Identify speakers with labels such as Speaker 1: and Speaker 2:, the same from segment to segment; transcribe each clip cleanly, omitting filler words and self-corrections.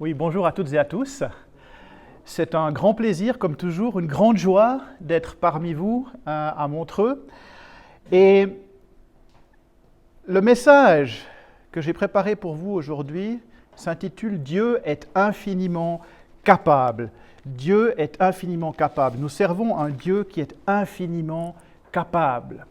Speaker 1: Oui, bonjour à toutes et à tous. C'est un grand plaisir, comme toujours, une grande joie d'être parmi vous à Montreux. Et le message que j'ai préparé pour vous aujourd'hui s'intitule « Dieu est infiniment capable ». Dieu est infiniment capable. Nous servons un Dieu qui est infiniment capable.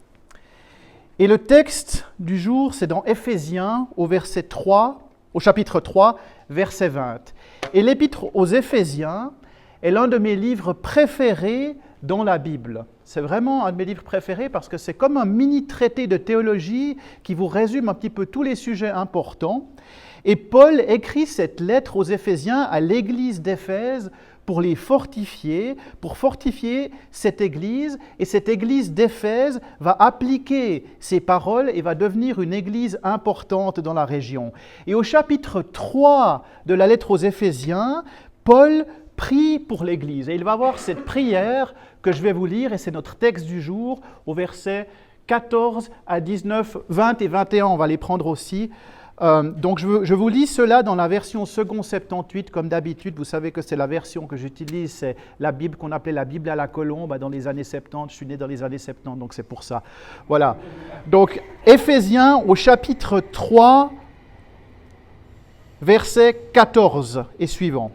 Speaker 1: Et le texte du jour, c'est dans Éphésiens, au chapitre 3, verset 20. Et l'Épître aux Éphésiens est l'un de mes livres préférés dans la Bible. C'est vraiment un de mes livres préférés parce que c'est comme un mini-traité de théologie qui vous résume un petit peu tous les sujets importants. Et Paul écrit cette lettre aux Éphésiens à l'église d'Éphèse pour les fortifier, pour fortifier cette église. Et cette église d'Éphèse va appliquer ces paroles et va devenir une église importante dans la région. Et au chapitre 3 de la lettre aux Éphésiens, Paul prie pour l'église. Et il va avoir cette prière que je vais vous lire, et c'est notre texte du jour, au verset 14 à 19, 20 et 21, on va les prendre aussi. Donc je vous lis cela dans la version second 78, comme d'habitude. Vous savez que c'est la version que j'utilise, c'est la Bible qu'on appelait la Bible à la colombe dans les années 70. Je suis né dans les années 70, donc c'est pour ça. Voilà. Donc Éphésiens au chapitre 3, verset 14 et suivant.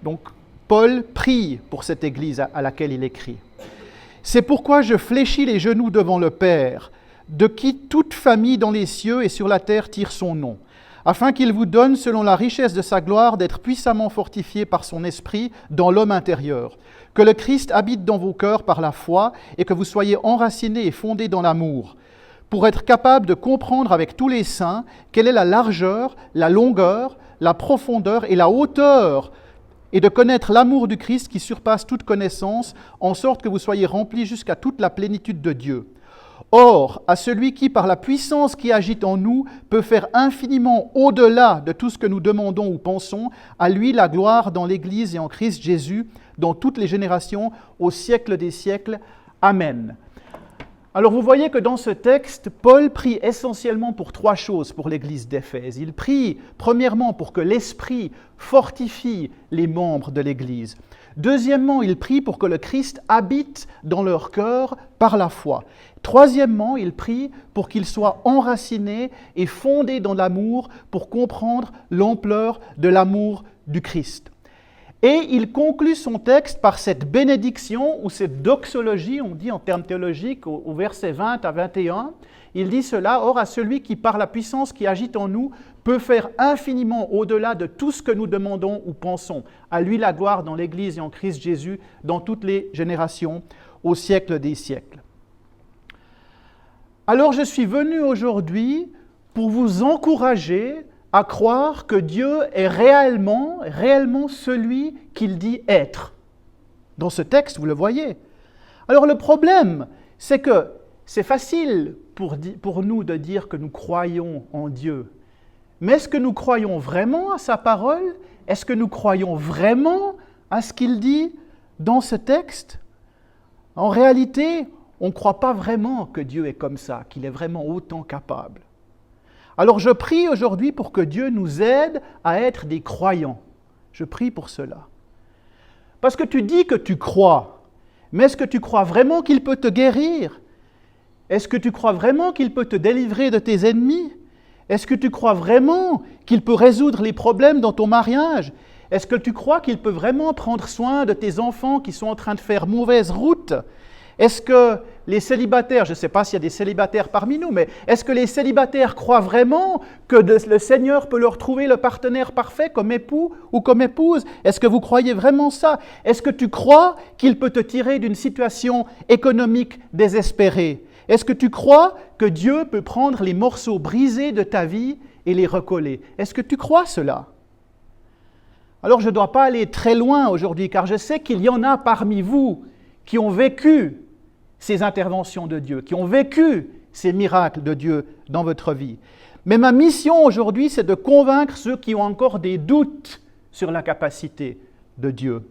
Speaker 1: Donc Paul prie pour cette église à laquelle il écrit. « C'est pourquoi je fléchis les genoux devant le Père, de qui toute famille dans les cieux et sur la terre tire son nom, afin qu'il vous donne, selon la richesse de sa gloire, d'être puissamment fortifiés par son esprit dans l'homme intérieur, que le Christ habite dans vos cœurs par la foi et que vous soyez enracinés et fondés dans l'amour, pour être capable de comprendre avec tous les saints quelle est la largeur, la longueur, la profondeur et la hauteur, et de connaître l'amour du Christ qui surpasse toute connaissance, en sorte que vous soyez remplis jusqu'à toute la plénitude de Dieu. Or, à celui qui, par la puissance qui agit en nous, peut faire infiniment au-delà de tout ce que nous demandons ou pensons, à lui la gloire dans l'Église et en Christ Jésus, dans toutes les générations, au siècle des siècles. Amen. » Alors vous voyez que dans ce texte, Paul prie essentiellement pour trois choses pour l'Église d'Éphèse. Il prie premièrement pour que l'Esprit fortifie les membres de l'Église. Deuxièmement, il prie pour que le Christ habite dans leur cœur par la foi. Troisièmement, il prie pour qu'ils soient enracinés et fondés dans l'amour pour comprendre l'ampleur de l'amour du Christ. Et il conclut son texte par cette bénédiction ou cette doxologie, on dit en termes théologiques, au verset 20 à 21. Il dit cela, « Or à celui qui, par la puissance qui agite en nous, peut faire infiniment au-delà de tout ce que nous demandons ou pensons. À lui la gloire dans l'Église et en Christ Jésus, dans toutes les générations, au siècle des siècles. » Alors je suis venu aujourd'hui pour vous encourager à croire que Dieu est réellement celui qu'il dit être. Dans ce texte, vous le voyez. Alors le problème, c'est que c'est facile pour nous de dire que nous croyons en Dieu. Mais est-ce que nous croyons vraiment à sa parole? Est-ce que nous croyons vraiment à ce qu'il dit dans ce texte? En réalité, on ne croit pas vraiment que Dieu est comme ça, qu'il est vraiment autant capable. Alors je prie aujourd'hui pour que Dieu nous aide à être des croyants. Je prie pour cela. Parce que tu dis que tu crois, mais est-ce que tu crois vraiment qu'il peut te guérir? Est-ce que tu crois vraiment qu'il peut te délivrer de tes ennemis? Est-ce que tu crois vraiment qu'il peut résoudre les problèmes dans ton mariage? Est-ce que tu crois qu'il peut vraiment prendre soin de tes enfants qui sont en train de faire mauvaise route? Est-ce que les célibataires, je ne sais pas s'il y a des célibataires parmi nous, mais est-ce que les célibataires croient vraiment que le Seigneur peut leur trouver le partenaire parfait comme époux ou comme épouse? Est-ce que vous croyez vraiment ça? Est-ce que tu crois qu'il peut te tirer d'une situation économique désespérée? Est-ce que tu crois que Dieu peut prendre les morceaux brisés de ta vie et les recoller? Est-ce que tu crois cela? Alors je ne dois pas aller très loin aujourd'hui, car je sais qu'il y en a parmi vous qui ont vécu ces interventions de Dieu, qui ont vécu ces miracles de Dieu dans votre vie. Mais ma mission aujourd'hui, c'est de convaincre ceux qui ont encore des doutes sur la capacité de Dieu.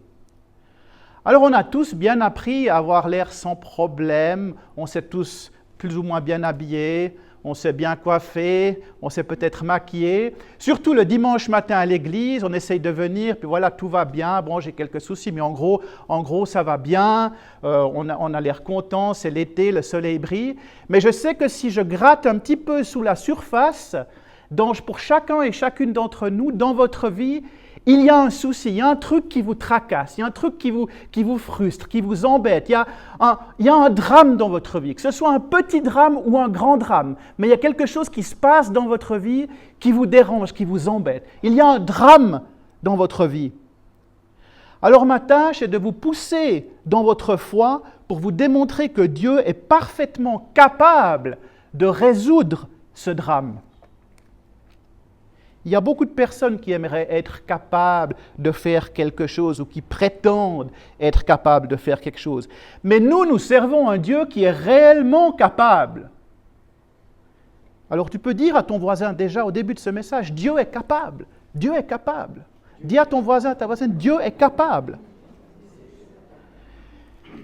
Speaker 1: Alors on a tous bien appris à avoir l'air sans problème, on s'est tous plus ou moins bien habillés, on s'est bien coiffé, on s'est peut-être maquillé. Surtout le dimanche matin à l'église, on essaye de venir, puis voilà, tout va bien. Bon, j'ai quelques soucis, mais en gros ça va bien. On a l'air content, c'est l'été, le soleil brille. Mais je sais que si je gratte un petit peu sous la surface, pour chacun et chacune d'entre nous, dans votre vie, il y a un souci, il y a un truc qui vous tracasse, il y a un truc qui vous frustre, qui vous embête, il y a un drame dans votre vie, que ce soit un petit drame ou un grand drame, mais il y a quelque chose qui se passe dans votre vie qui vous dérange, qui vous embête. Il y a un drame dans votre vie. Alors ma tâche est de vous pousser dans votre foi pour vous démontrer que Dieu est parfaitement capable de résoudre ce drame. Il y a beaucoup de personnes qui aimeraient être capables de faire quelque chose ou qui prétendent être capables de faire quelque chose. Mais nous servons un Dieu qui est réellement capable. Alors tu peux dire à ton voisin déjà au début de ce message, Dieu est capable. Dieu est capable. Dis à ton voisin, à ta voisine, Dieu est capable.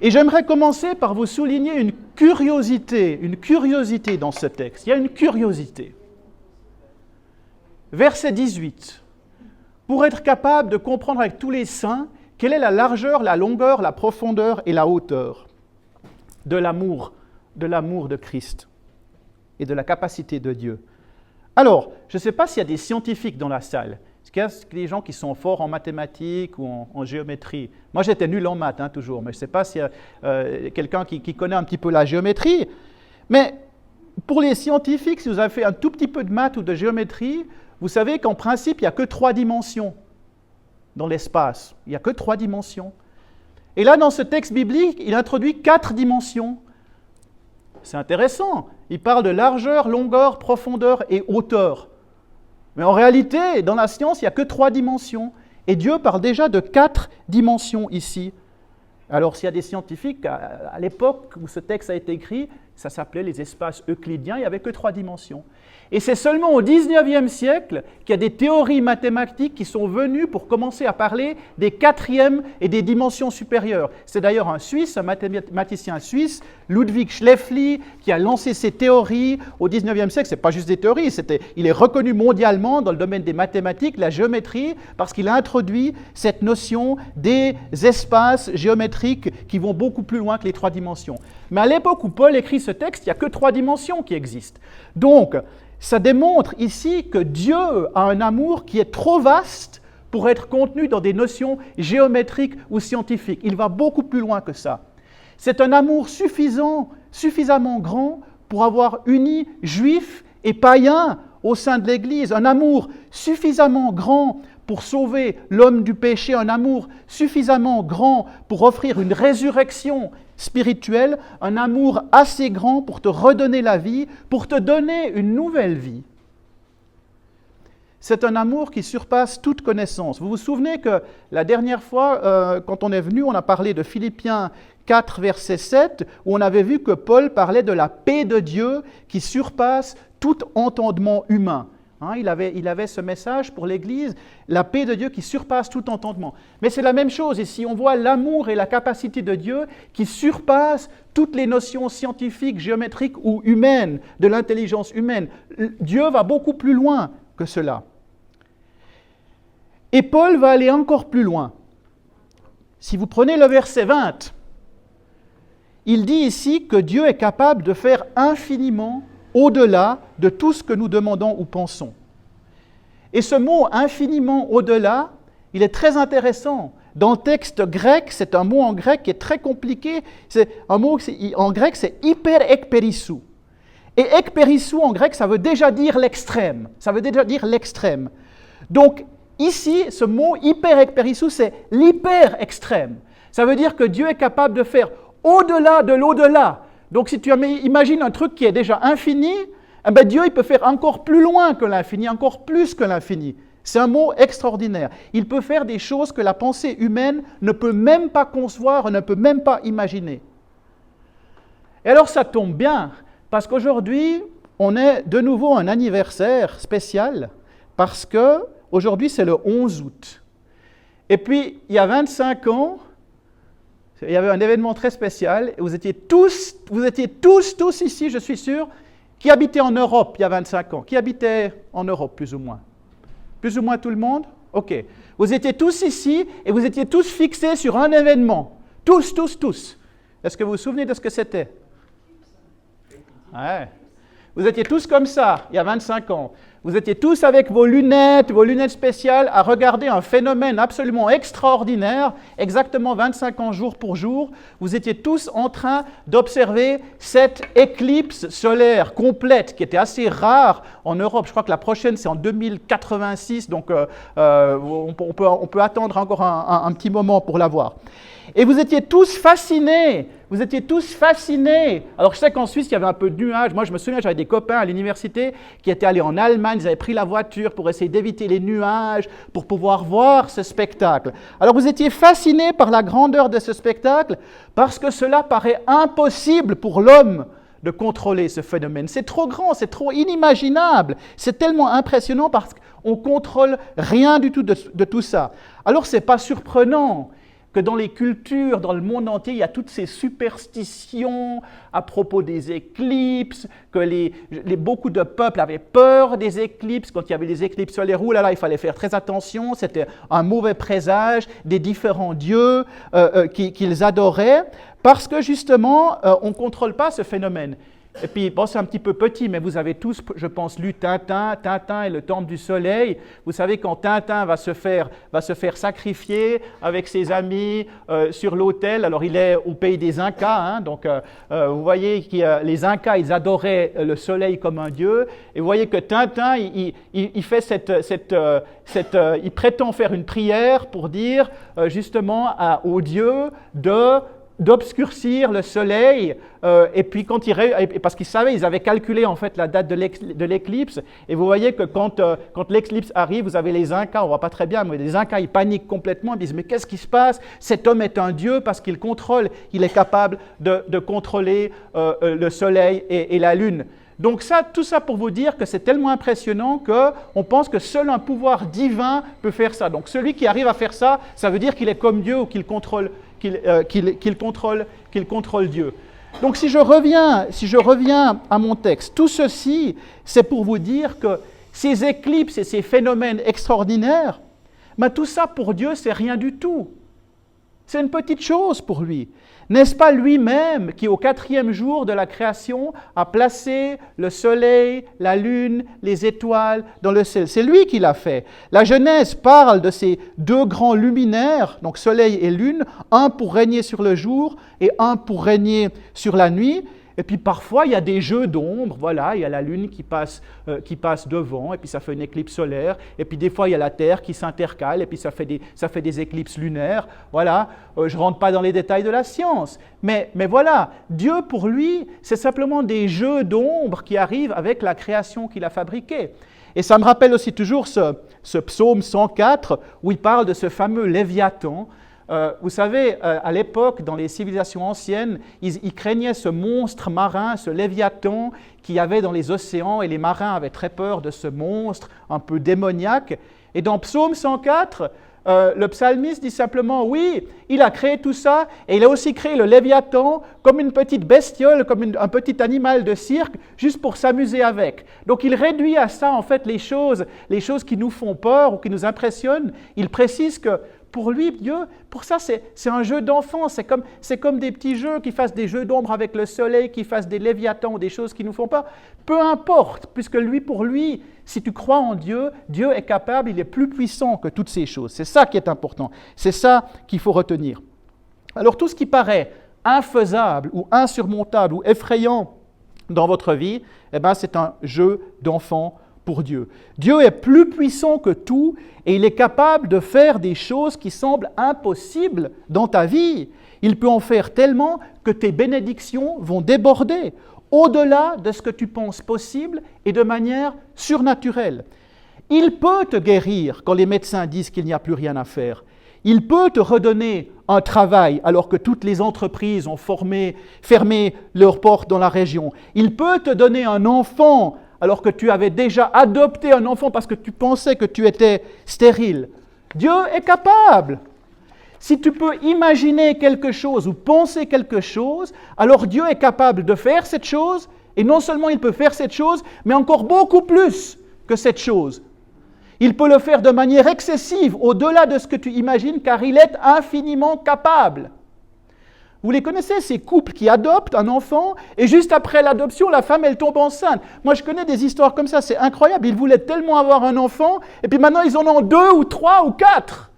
Speaker 1: Et j'aimerais commencer par vous souligner une curiosité dans ce texte. Il y a une curiosité. Verset 18. Pour être capable de comprendre avec tous les saints quelle est la largeur, la longueur, la profondeur et la hauteur de l'amour de Christ et de la capacité de Dieu. Alors, je ne sais pas s'il y a des scientifiques dans la salle. Est-ce qu'il y a des gens qui sont forts en mathématiques ou en géométrie? Moi, j'étais nul en maths, toujours, mais je ne sais pas s'il y a quelqu'un qui connaît un petit peu la géométrie. Mais pour les scientifiques, si vous avez fait un tout petit peu de maths ou de géométrie, vous savez qu'en principe, il n'y a que 3 dimensions dans l'espace. Il n'y a que 3 dimensions. Et là, dans ce texte biblique, il introduit 4 dimensions. C'est intéressant. Il parle de largeur, longueur, profondeur et hauteur. Mais en réalité, dans la science, il n'y a que 3 dimensions. Et Dieu parle déjà de 4 dimensions ici. Alors, s'il y a des scientifiques, à l'époque où ce texte a été écrit, ça s'appelait les espaces euclidiens, il n'y avait que 3 dimensions. Et c'est seulement au XIXe siècle qu'il y a des théories mathématiques qui sont venues pour commencer à parler des 4e et des dimensions supérieures. C'est d'ailleurs un Suisse, un mathématicien suisse, Ludwig Schläfli, qui a lancé ces théories au XIXe siècle. Ce n'est pas juste des théories, il est reconnu mondialement dans le domaine des mathématiques, la géométrie, parce qu'il a introduit cette notion des espaces géométriques qui vont beaucoup plus loin que les 3 dimensions. Mais à l'époque où Paul écrit ce texte, il n'y a que 3 dimensions qui existent. Donc, ça démontre ici que Dieu a un amour qui est trop vaste pour être contenu dans des notions géométriques ou scientifiques. Il va beaucoup plus loin que ça. C'est un amour suffisamment grand pour avoir uni juifs et païens au sein de l'Église. Un amour suffisamment grand pour sauver l'homme du péché, un amour suffisamment grand pour offrir une résurrection spirituelle, un amour assez grand pour te redonner la vie, pour te donner une nouvelle vie. C'est un amour qui surpasse toute connaissance. Vous vous souvenez que la dernière fois, quand on est venu, on a parlé de Philippiens 4, verset 7, où on avait vu que Paul parlait de la paix de Dieu qui surpasse tout entendement humain. Il avait ce message pour l'Église, la paix de Dieu qui surpasse tout entendement. Mais c'est la même chose ici, on voit l'amour et la capacité de Dieu qui surpassent toutes les notions scientifiques, géométriques ou humaines, de l'intelligence humaine. Dieu va beaucoup plus loin que cela. Et Paul va aller encore plus loin. Si vous prenez le verset 20, il dit ici que Dieu est capable de faire infiniment au-delà de tout ce que nous demandons ou pensons. Et ce mot « infiniment au-delà », il est très intéressant. Dans le texte grec, c'est un mot en grec qui est très compliqué. C'est un mot en grec, c'est « hyper-ekperissou ». Et « ekperissou » en grec, ça veut déjà dire l'extrême. Ça veut déjà dire l'extrême. Donc, ici, ce mot « hyper-ekperissou », c'est l'hyper-extrême. Ça veut dire que Dieu est capable de faire au-delà de l'au-delà. Donc, si tu imagines un truc qui est déjà infini, Dieu il peut faire encore plus loin que l'infini, encore plus que l'infini. C'est un mot extraordinaire. Il peut faire des choses que la pensée humaine ne peut même pas concevoir, ne peut même pas imaginer. Et alors, ça tombe bien, parce qu'aujourd'hui, on est de nouveau un anniversaire spécial, parce que aujourd'hui, c'est le 11 août. Et puis, il y a 25 ans, il y avait un événement très spécial, et vous étiez tous ici, je suis sûr, Qui habitait en Europe il y a 25 ans? Qui habitait en Europe, plus ou moins? Plus ou moins tout le monde? OK. Vous étiez tous ici et vous étiez tous fixés sur un événement. Tous, tous, tous. Est-ce que vous vous souvenez de ce que c'était? Ouais. Vous étiez tous comme ça, il y a 25 ans. Vous étiez tous avec vos lunettes spéciales, à regarder un phénomène absolument extraordinaire, exactement 25 ans jour pour jour. Vous étiez tous en train d'observer cette éclipse solaire complète, qui était assez rare en Europe. Je crois que la prochaine, c'est en 2086, donc on peut attendre encore un petit moment pour la voir. Et vous étiez tous fascinés. Vous étiez tous fascinés. Alors je sais qu'en Suisse, il y avait un peu de nuages. Moi, je me souviens, j'avais des copains à l'université qui étaient allés en Allemagne. Ils avaient pris la voiture pour essayer d'éviter les nuages, pour pouvoir voir ce spectacle. Alors vous étiez fascinés par la grandeur de ce spectacle parce que cela paraît impossible pour l'homme de contrôler ce phénomène. C'est trop grand, c'est trop inimaginable. C'est tellement impressionnant parce qu'on ne contrôle rien du tout de tout ça. Alors ce n'est pas surprenant que dans les cultures, dans le monde entier, il y a toutes ces superstitions à propos des éclipses, que beaucoup de peuples avaient peur des éclipses. Quand il y avait des éclipses solaires, il fallait faire très attention, c'était un mauvais présage des différents dieux qu'ils adoraient, parce que justement, on ne contrôle pas ce phénomène. Et puis, bon, c'est un petit peu petit, mais vous avez tous, je pense, lu Tintin et le Temple du Soleil. Vous savez, quand Tintin va se faire sacrifier avec ses amis sur l'autel, alors il est au pays des Incas, hein, donc vous voyez que les Incas, ils adoraient le soleil comme un dieu, et vous voyez que Tintin, il fait il prétend faire une prière pour dire justement au dieu d'obscurcir le soleil, et puis parce qu'ils savaient, ils avaient calculé en fait la date de l'éclipse, et vous voyez que quand l'éclipse arrive, vous avez les Incas, on ne voit pas très bien, mais les Incas, ils paniquent complètement, ils disent, mais qu'est-ce qui se passe? Cet homme est un dieu parce qu'il contrôle, il est capable de contrôler le soleil et la lune. Donc tout ça pour vous dire que c'est tellement impressionnant qu'on pense que seul un pouvoir divin peut faire ça. Donc celui qui arrive à faire ça, ça veut dire qu'il est comme Dieu ou qu'il contrôle Dieu. Donc si je reviens à mon texte, tout ceci, c'est pour vous dire que ces éclipses et ces phénomènes extraordinaires, tout ça pour Dieu, c'est rien du tout. C'est une petite chose pour lui. N'est-ce pas lui-même qui, au 4e jour de la création, a placé le soleil, la lune, les étoiles dans le ciel? C'est lui qui l'a fait. La Genèse parle de ces deux grands luminaires, donc soleil et lune, un pour régner sur le jour et un pour régner sur la nuit. Et puis parfois, il y a des jeux d'ombre, voilà, il y a la lune qui passe devant, et puis ça fait une éclipse solaire, et puis des fois, il y a la Terre qui s'intercale, et puis ça fait des éclipses lunaires, voilà. Je ne rentre pas dans les détails de la science, mais voilà, Dieu, pour lui, c'est simplement des jeux d'ombre qui arrivent avec la création qu'il a fabriquée. Et ça me rappelle aussi toujours ce psaume 104, où il parle de ce fameux Léviathan. Vous savez, à l'époque, dans les civilisations anciennes, ils craignaient ce monstre marin, ce Léviathan qu'il y avait dans les océans, et les marins avaient très peur de ce monstre un peu démoniaque. Et dans Psaume 104, le psalmiste dit simplement, oui, il a créé tout ça, et il a aussi créé le Léviathan comme une petite bestiole, comme un petit animal de cirque, juste pour s'amuser avec. Donc il réduit à ça, en fait, les choses qui nous font peur ou qui nous impressionnent. Il précise que pour lui, Dieu, pour ça, c'est un jeu d'enfant. C'est comme des petits jeux qui fassent des jeux d'ombre avec le soleil, qui fassent des léviathans ou des choses qui nous font peur. Peu importe, puisque pour lui, si tu crois en Dieu, Dieu est capable, il est plus puissant que toutes ces choses. C'est ça qui est important. C'est ça qu'il faut retenir. Alors tout ce qui paraît infaisable ou insurmontable ou effrayant dans votre vie, c'est un jeu d'enfant pour Dieu. Dieu est plus puissant que tout et il est capable de faire des choses qui semblent impossibles dans ta vie. Il peut en faire tellement que tes bénédictions vont déborder au-delà de ce que tu penses possible et de manière surnaturelle. Il peut te guérir quand les médecins disent qu'il n'y a plus rien à faire. Il peut te redonner un travail alors que toutes les entreprises ont fermé leurs portes dans la région. Il peut te donner un enfant alors que tu avais déjà adopté un enfant parce que tu pensais que tu étais stérile. Dieu est capable. Si tu peux imaginer quelque chose ou penser quelque chose, alors Dieu est capable de faire cette chose Et non seulement il peut faire cette chose, mais encore beaucoup plus que cette chose. Il peut le faire de manière excessive, au-delà de ce que tu imagines, car il est infiniment capable. Vous les connaissez, ces couples qui adoptent un enfant, et juste après l'adoption, la femme, elle tombe enceinte. Moi, je connais des histoires comme ça, c'est incroyable. Ils voulaient tellement avoir un enfant, et puis maintenant, ils en ont 2 ou 3 ou 4.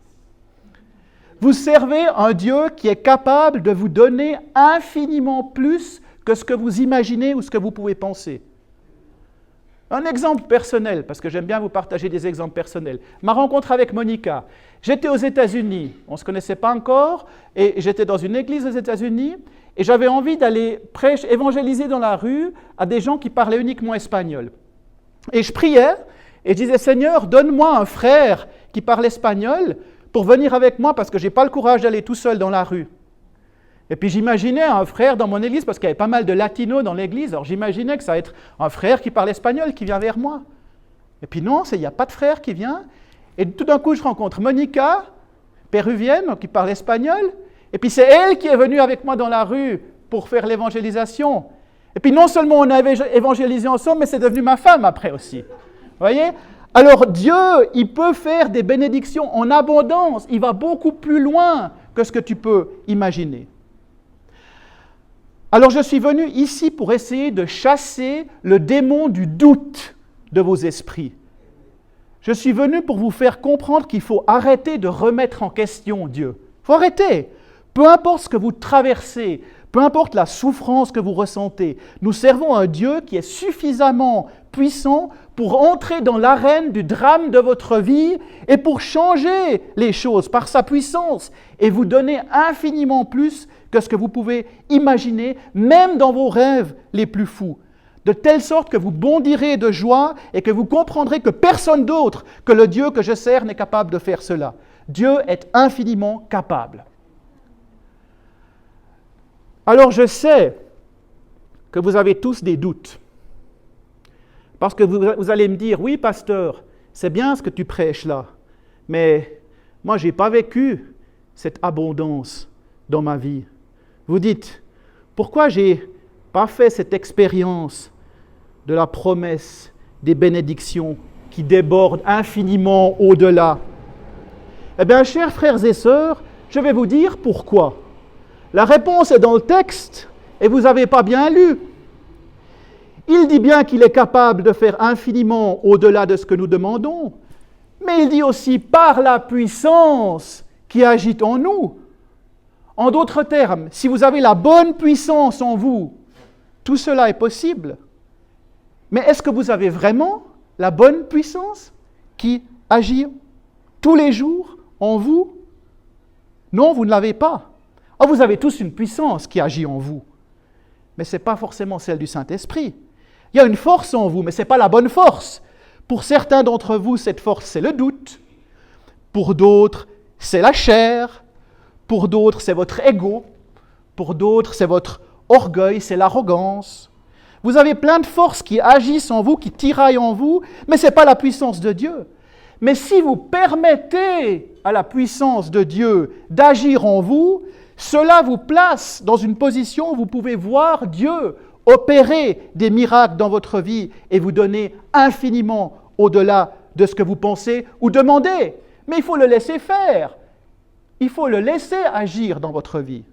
Speaker 1: Vous servez un Dieu qui est capable de vous donner infiniment plus que ce que vous imaginez ou ce que vous pouvez penser. Un exemple personnel, parce que j'aime bien vous partager des exemples personnels. Ma rencontre avec Monica. J'étais aux États-Unis, on ne se connaissait pas encore, et j'étais dans une église aux États-Unis, et j'avais envie d'aller évangéliser dans la rue à des gens qui parlaient uniquement espagnol. Et je priais, et je disais, Seigneur, donne-moi un frère qui parle espagnol pour venir avec moi, parce que je n'ai pas le courage d'aller tout seul dans la rue. Et puis j'imaginais un frère dans mon église, parce qu'il y avait pas mal de latinos dans l'église, alors j'imaginais que ça va être un frère qui parle espagnol qui vient vers moi. Et puis non, il n'y a pas de frère qui vient. Et tout d'un coup, je rencontre Monica, péruvienne, qui parle espagnol, et puis c'est elle qui est venue avec moi dans la rue pour faire l'évangélisation. Et puis non seulement on avait évangélisé ensemble, mais c'est devenu ma femme après aussi. Vous voyez ? Alors Dieu, il peut faire des bénédictions en abondance, il va beaucoup plus loin que ce que tu peux imaginer. Alors je suis venu ici pour essayer de chasser le démon du doute de vos esprits. Je suis venu pour vous faire comprendre qu'il faut arrêter de remettre en question Dieu. Il faut arrêter. Peu importe ce que vous traversez, peu importe la souffrance que vous ressentez, nous servons un Dieu qui est suffisamment puissant pour entrer dans l'arène du drame de votre vie et pour changer les choses par sa puissance et vous donner infiniment plus que ce que vous pouvez imaginer, même dans vos rêves les plus fous. De telle sorte que vous bondirez de joie et que vous comprendrez que personne d'autre que le Dieu que je sers n'est capable de faire cela. Dieu est infiniment capable. Alors je sais que vous avez tous des doutes. Parce que vous allez me dire, oui pasteur, c'est bien ce que tu prêches là, mais moi je n'ai pas vécu cette abondance dans ma vie. Vous dites, pourquoi je n'ai pas fait cette expérience de la promesse des bénédictions qui débordent infiniment au-delà? Eh bien, chers frères et sœurs, je vais vous dire pourquoi. La réponse est dans le texte et vous n'avez pas bien lu. Il dit bien qu'il est capable de faire infiniment au-delà de ce que nous demandons, mais il dit aussi par la puissance qui agit en nous. En d'autres termes, si vous avez la bonne puissance en vous, tout cela est possible. Mais est-ce que vous avez vraiment la bonne puissance qui agit tous les jours en vous? Non, vous ne l'avez pas. Oh, vous avez tous une puissance qui agit en vous, mais ce n'est pas forcément celle du Saint-Esprit. Il y a une force en vous, mais ce n'est pas la bonne force. Pour certains d'entre vous, cette force, c'est le doute. Pour d'autres, c'est la chair. Pour d'autres, c'est votre ego. Pour d'autres, c'est votre orgueil, c'est l'arrogance. Vous avez plein de forces qui agissent en vous, qui tiraillent en vous, mais ce n'est pas la puissance de Dieu. Mais si vous permettez à la puissance de Dieu d'agir en vous, cela vous place dans une position où vous pouvez voir Dieu opérer des miracles dans votre vie et vous donner infiniment au-delà de ce que vous pensez ou demandez. Mais il faut le laisser faire. Il faut le laisser agir dans votre vie.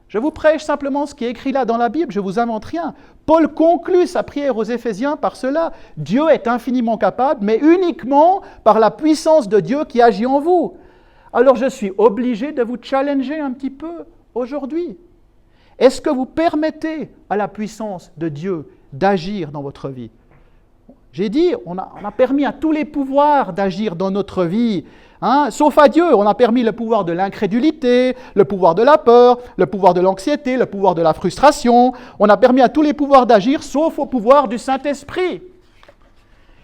Speaker 1: Je vous prêche simplement ce qui est écrit là dans la Bible, je ne vous invente rien. Paul conclut sa prière aux Éphésiens par cela. Dieu est infiniment capable, mais uniquement par la puissance de Dieu qui agit en vous. Alors je suis obligé de vous challenger un petit peu aujourd'hui. Est-ce que vous permettez à la puissance de Dieu d'agir dans votre vie? J'ai dit, on a permis à tous les pouvoirs d'agir dans notre vie, sauf à Dieu. On a permis le pouvoir de l'incrédulité, le pouvoir de la peur, le pouvoir de l'anxiété, le pouvoir de la frustration. On a permis à tous les pouvoirs d'agir, sauf au pouvoir du Saint-Esprit.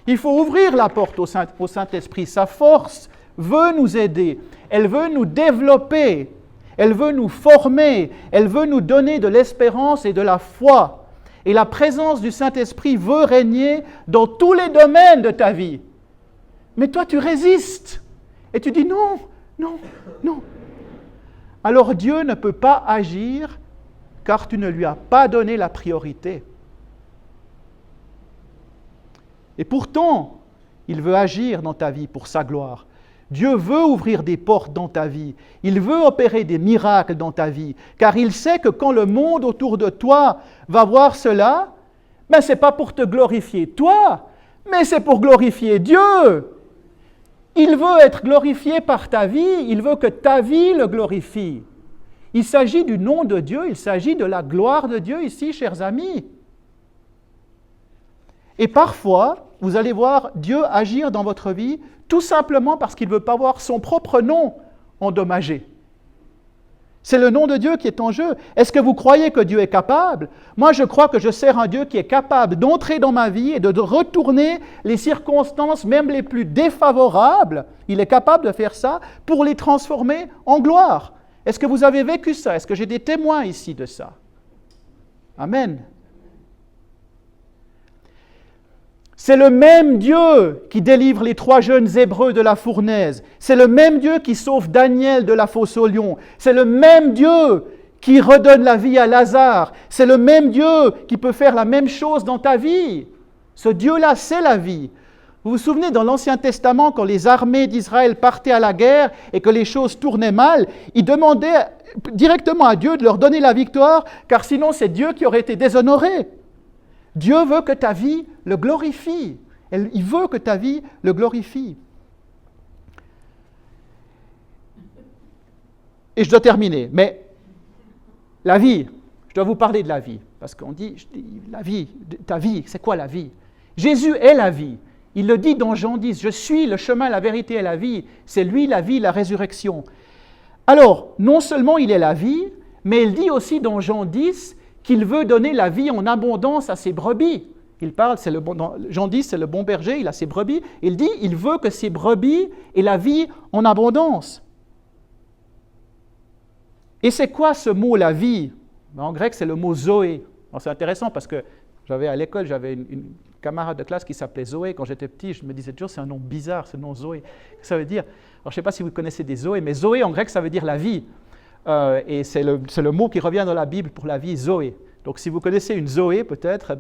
Speaker 1: Il faut ouvrir la porte au Saint-Esprit. Sa force veut nous aider, elle veut nous développer, elle veut nous former, elle veut nous donner de l'espérance et de la foi. Et la présence du Saint-Esprit veut régner dans tous les domaines de ta vie. Mais toi, tu résistes. Et tu dis non, non, non. Alors Dieu ne peut pas agir car tu ne lui as pas donné la priorité. Et pourtant, il veut agir dans ta vie pour sa gloire. Dieu veut ouvrir des portes dans ta vie. Il veut opérer des miracles dans ta vie. Car il sait que quand le monde autour de toi va voir cela, ce n'est pas pour te glorifier toi, mais c'est pour glorifier Dieu. Il veut être glorifié par ta vie. Il veut que ta vie le glorifie. Il s'agit du nom de Dieu. Il s'agit de la gloire de Dieu ici, chers amis. Et parfois, vous allez voir Dieu agir dans votre vie tout simplement parce qu'il ne veut pas voir son propre nom endommagé. C'est le nom de Dieu qui est en jeu. Est-ce que vous croyez que Dieu est capable? Moi, je crois que je sers un Dieu qui est capable d'entrer dans ma vie et de retourner les circonstances, même les plus défavorables. Il est capable de faire ça pour les transformer en gloire. Est-ce que vous avez vécu ça? Est-ce que j'ai des témoins ici de ça? Amen. C'est le même Dieu qui délivre les 3 jeunes Hébreux de la fournaise. C'est le même Dieu qui sauve Daniel de la fosse aux lions. C'est le même Dieu qui redonne la vie à Lazare. C'est le même Dieu qui peut faire la même chose dans ta vie. Ce Dieu-là, c'est la vie. Vous vous souvenez, dans l'Ancien Testament, quand les armées d'Israël partaient à la guerre et que les choses tournaient mal, ils demandaient directement à Dieu de leur donner la victoire, car sinon c'est Dieu qui aurait été déshonoré. Dieu veut que ta vie le glorifie. Il veut que ta vie le glorifie. Et je dois terminer, mais la vie, je dois vous parler de la vie, parce qu'on dit, la vie, ta vie, c'est quoi la vie? Jésus est la vie. Il le dit dans Jean 10, « Je suis le chemin, la vérité et la vie. » C'est lui la vie, la résurrection. Alors, non seulement il est la vie, mais il dit aussi dans Jean 10 qu'il veut donner la vie en abondance à ses brebis. Il parle, dans Jean 10, c'est le bon berger, il a ses brebis. Il dit, il veut que ses brebis aient la vie en abondance. Et c'est quoi ce mot, la vie? En grec, c'est le mot Zoé. Alors, c'est intéressant parce que à l'école, j'avais une camarade de classe qui s'appelait Zoé. Quand j'étais petit, je me disais toujours, c'est un nom bizarre, ce nom Zoé. Ça veut dire, alors je ne sais pas si vous connaissez des Zoé, mais Zoé en grec, ça veut dire la vie. Et c'est le mot qui revient dans la Bible pour la vie, Zoé. Donc si vous connaissez une Zoé, peut-être,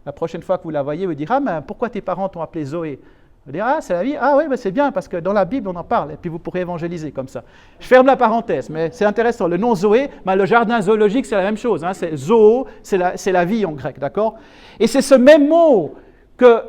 Speaker 1: la prochaine fois que vous la voyez, vous direz, pourquoi tes parents t'ont appelé Zoé? Vous direz, c'est la vie. Ah oui, c'est bien, parce que dans la Bible, on en parle, et puis vous pourrez évangéliser comme ça. Je ferme la parenthèse, mais c'est intéressant. Le nom Zoé, le jardin zoologique, c'est la même chose. C'est zoo, c'est la vie en grec, d'accord? Et c'est ce même mot que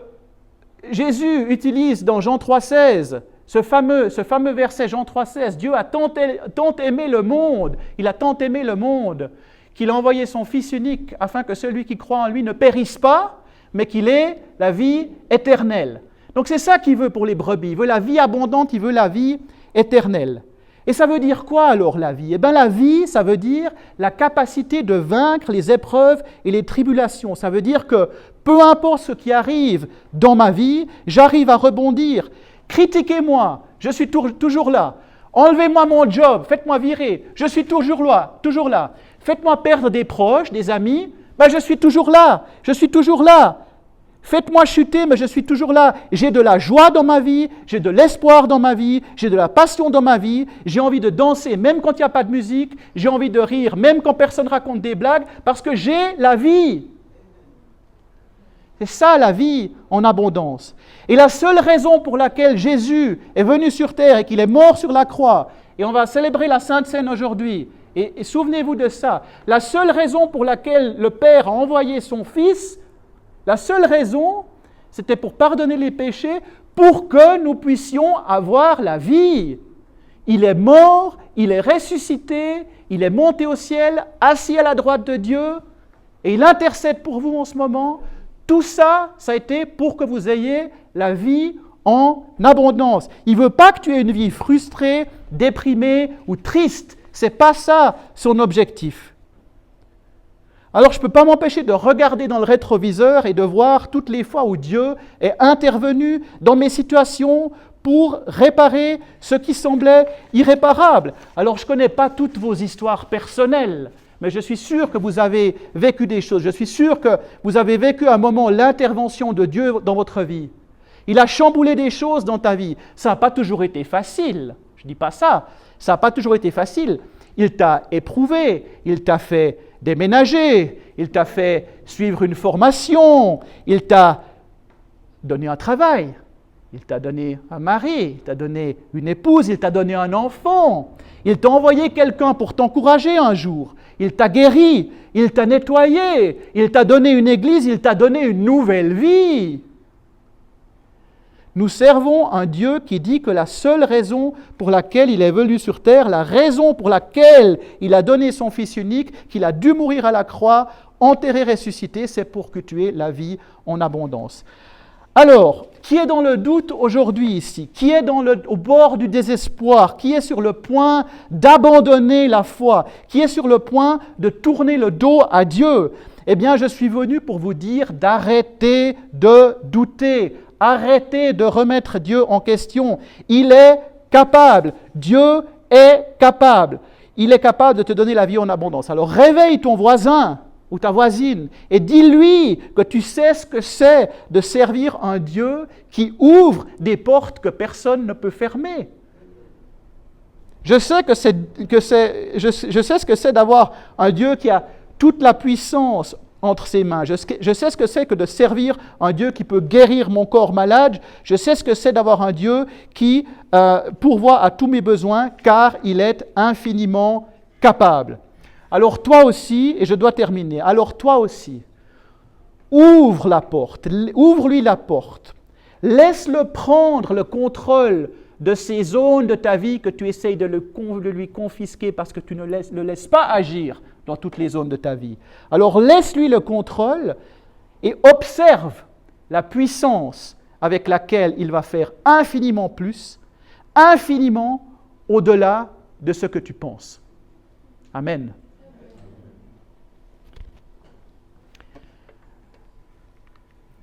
Speaker 1: Jésus utilise dans Jean 3,16. Ce fameux verset, Jean 3,16, Dieu a tant aimé le monde, il a tant aimé le monde, qu'il a envoyé son Fils unique afin que celui qui croit en lui ne périsse pas, mais qu'il ait la vie éternelle. Donc c'est ça qu'il veut pour les brebis, il veut la vie abondante, il veut la vie éternelle. Et ça veut dire quoi alors la vie? La vie, ça veut dire la capacité de vaincre les épreuves et les tribulations. Ça veut dire que peu importe ce qui arrive dans ma vie, j'arrive à rebondir. Critiquez-moi, je suis toujours là. Enlevez-moi mon job, faites-moi virer, je suis toujours là. Faites-moi perdre des proches, des amis, je suis toujours là. Faites-moi chuter, mais je suis toujours là. J'ai de la joie dans ma vie, j'ai de l'espoir dans ma vie, j'ai de la passion dans ma vie, j'ai envie de danser même quand il n'y a pas de musique, j'ai envie de rire même quand personne ne raconte des blagues, parce que j'ai la vie. C'est ça la vie en abondance. Et la seule raison pour laquelle Jésus est venu sur terre et qu'il est mort sur la croix, et on va célébrer la Sainte Seine aujourd'hui, et souvenez-vous de ça, la seule raison pour laquelle le Père a envoyé son Fils, la seule raison, c'était pour pardonner les péchés, pour que nous puissions avoir la vie. Il est mort, il est ressuscité, il est monté au ciel, assis à la droite de Dieu, et il intercède pour vous en ce moment. Tout ça, ça a été pour que vous ayez la vie en abondance. Il ne veut pas que tu aies une vie frustrée, déprimée ou triste. Ce n'est pas ça son objectif. Alors je ne peux pas m'empêcher de regarder dans le rétroviseur et de voir toutes les fois où Dieu est intervenu dans mes situations pour réparer ce qui semblait irréparable. Alors je ne connais pas toutes vos histoires personnelles, mais je suis sûr que vous avez vécu des choses. Je suis sûr que vous avez vécu à un moment l'intervention de Dieu dans votre vie. Il a chamboulé des choses dans ta vie. Ça n'a pas toujours été facile. Je ne dis pas ça. Ça n'a pas toujours été facile. Il t'a éprouvé, il t'a fait déménager, il t'a fait suivre une formation, il t'a donné un travail, il t'a donné un mari, il t'a donné une épouse, il t'a donné un enfant, il t'a envoyé quelqu'un pour t'encourager un jour, il t'a guéri, il t'a nettoyé, il t'a donné une église, il t'a donné une nouvelle vie. Nous servons un Dieu qui dit que la seule raison pour laquelle il est venu sur terre, la raison pour laquelle il a donné son Fils unique, qu'il a dû mourir à la croix, enterré, ressuscité, c'est pour que tu aies la vie en abondance. Alors, qui est dans le doute aujourd'hui ici? Qui est au bord du désespoir? Qui est sur le point d'abandonner la foi? Qui est sur le point de tourner le dos à Dieu? Eh bien, je suis venu pour vous dire d'arrêter de douter. Arrêtez de remettre Dieu en question. Il est capable. Dieu est capable. Il est capable de te donner la vie en abondance. Alors réveille ton voisin ou ta voisine et dis-lui que tu sais ce que c'est de servir un Dieu qui ouvre des portes que personne ne peut fermer. Je sais ce que c'est d'avoir un Dieu qui a toute la puissance entre ses mains. Je sais ce que c'est que de servir un Dieu qui peut guérir mon corps malade. Je sais ce que c'est d'avoir un Dieu qui pourvoit à tous mes besoins, car il est infiniment capable. Alors toi aussi, et je dois terminer, alors toi aussi, ouvre-lui la porte. Laisse-le prendre le contrôle de ces zones de ta vie que tu essayes de lui confisquer parce que tu ne le laisses pas agir dans toutes les zones de ta vie. Alors laisse-lui le contrôle et observe la puissance avec laquelle il va faire infiniment plus, infiniment au-delà de ce que tu penses. Amen.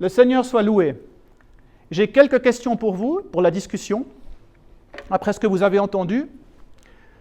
Speaker 1: Le Seigneur soit loué. J'ai quelques questions pour vous, pour la discussion, après ce que vous avez entendu.